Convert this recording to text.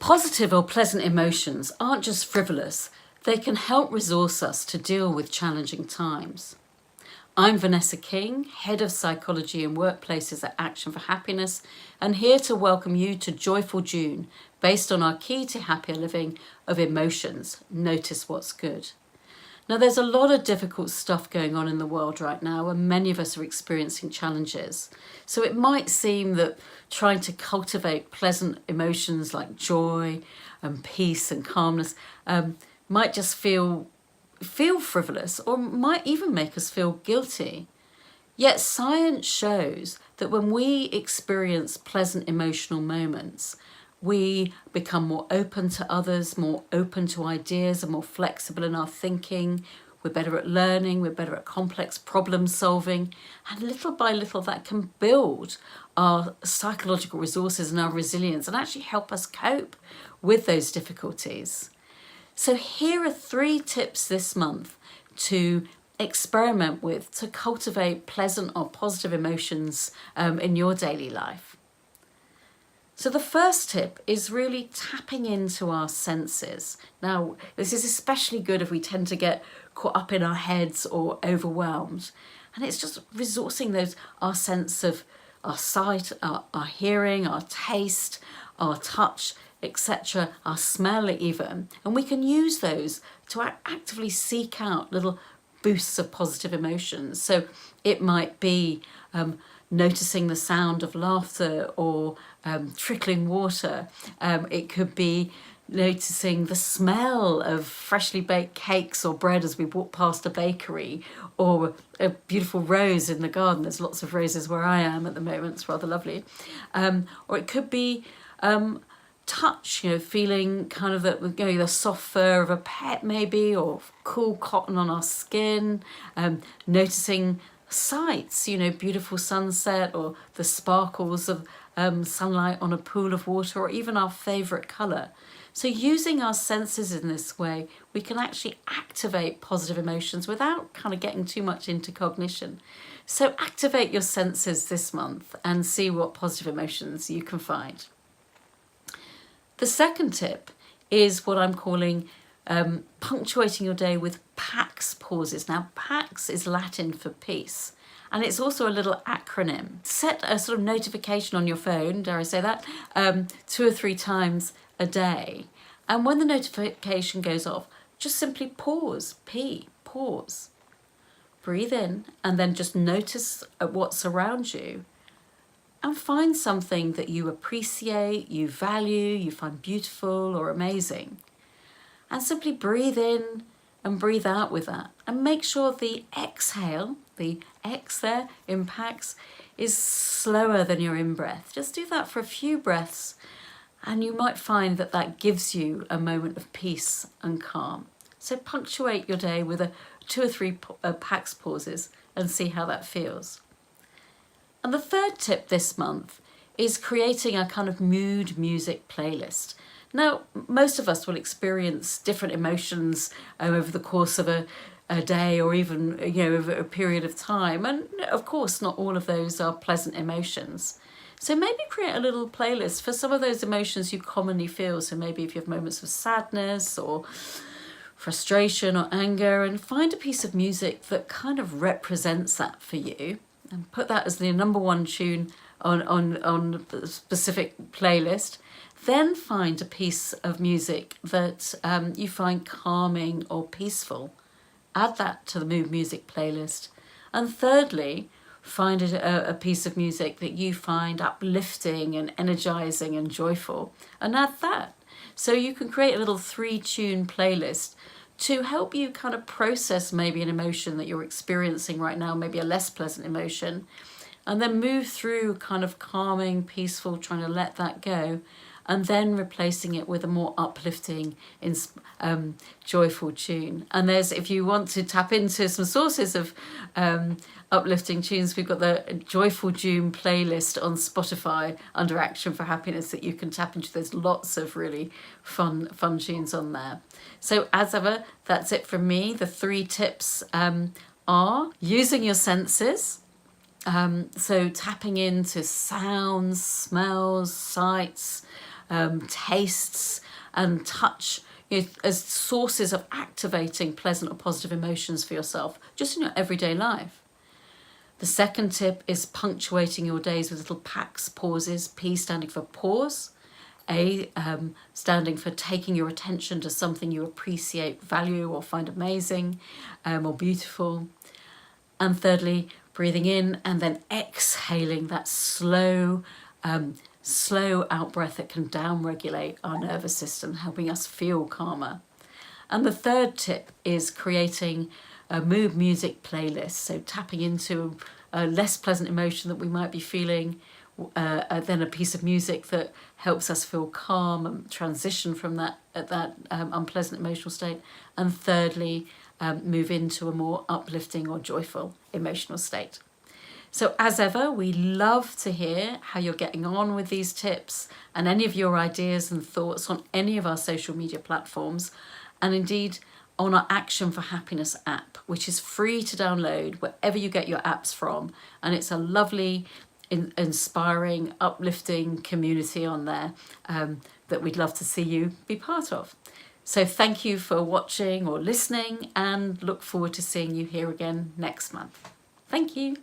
Positive or pleasant emotions aren't just frivolous, they can help resource us to deal with challenging times. I'm Vanessa King, Head of Psychology and Workplaces at Action for Happiness, and here to welcome you to Joyful June, based on our key to happier living of emotions. Notice what's good. Now, there's a lot of difficult stuff going on in the world right now, and many of us are experiencing challenges. So it might seem that trying to cultivate pleasant emotions like joy and peace and calmness might just feel frivolous, or might even make us feel guilty. Yet science shows that when we experience pleasant emotional moments, we become more open to others, more open to ideas, and more flexible in our thinking. We're better at learning, we're better at complex problem solving, and little by little that can build our psychological resources and our resilience and actually help us cope with those difficulties. So here are 3 tips this month to experiment with to cultivate pleasant or positive emotions in your daily life. So the first tip is really tapping into our senses. Now, this is especially good if we tend to get caught up in our heads or overwhelmed. And it's just resourcing our sense of our sight, our hearing, our taste, our touch, etc., our smell even. And we can use those to actively seek out little boosts of positive emotions. So it might be noticing the sound of laughter or trickling water. It could be noticing the smell of freshly baked cakes or bread as we walk past a bakery, or a beautiful rose in the garden. There's lots of roses where I am at the moment. It's rather lovely. Or it could be touch, feeling kind of the soft fur of a pet maybe, or cool cotton on our skin, noticing sights, beautiful sunset or the sparkles of sunlight on a pool of water, or even our favourite colour. So using our senses in this way, we can actually activate positive emotions without kind of getting too much into cognition. So activate your senses this month and see what positive emotions you can find. The second tip is what I'm calling punctuating your day with PAX pauses. Now, PAX is Latin for peace, and it's also a little acronym. Set a sort of notification on your phone, dare I say that, 2 or 3 times a day. And when the notification goes off, just simply pause, pause. Breathe in, and then just notice what's around you. And find something that you appreciate, you value, you find beautiful or amazing. And simply breathe in and breathe out with that. And make sure the exhale, the X there in PAX, is slower than your in-breath. Just do that for a few breaths, and you might find that that gives you a moment of peace and calm. So punctuate your day with 2 or 3 PAX pauses and see how that feels. And the third tip this month is creating a kind of mood music playlist. Now, most of us will experience different emotions over the course of a day, or even over a period of time. And of course, not all of those are pleasant emotions. So maybe create a little playlist for some of those emotions you commonly feel. So maybe if you have moments of sadness or frustration or anger, and find a piece of music that kind of represents that for you, and put that as the number 1 tune on a specific playlist. Then find a piece of music that you find calming or peaceful. Add that to the mood music playlist. And thirdly, find a piece of music that you find uplifting and energizing and joyful, and add that. So you can create a little 3-tune playlist to help you kind of process maybe an emotion that you're experiencing right now, maybe a less pleasant emotion, and then move through kind of calming, peaceful, trying to let that go, and then replacing it with a more uplifting, joyful tune. And if you want to tap into some sources of uplifting tunes, we've got the Joyful June playlist on Spotify under Action for Happiness that you can tap into. There's lots of really fun tunes on there. So as ever, that's it from me. The 3 tips are using your senses. So tapping into sounds, smells, sights, tastes and touch, as sources of activating pleasant or positive emotions for yourself, just in your everyday life. The second tip is punctuating your days with little packs, pauses, P standing for pause, A standing for taking your attention to something you appreciate, value, or find amazing or beautiful. And thirdly, breathing in and then exhaling, that slow out breath that can down-regulate our nervous system, helping us feel calmer. And the third tip is creating a mood music playlist, so tapping into a less pleasant emotion that we might be feeling, then a piece of music that helps us feel calm and transition from that unpleasant emotional state. And thirdly, move into a more uplifting or joyful emotional state. So as ever, we love to hear how you're getting on with these tips and any of your ideas and thoughts on any of our social media platforms, and indeed on our Action for Happiness app, which is free to download wherever you get your apps from. And it's a lovely, inspiring, uplifting community on there that we'd love to see you be part of. So thank you for watching or listening, and look forward to seeing you here again next month. Thank you.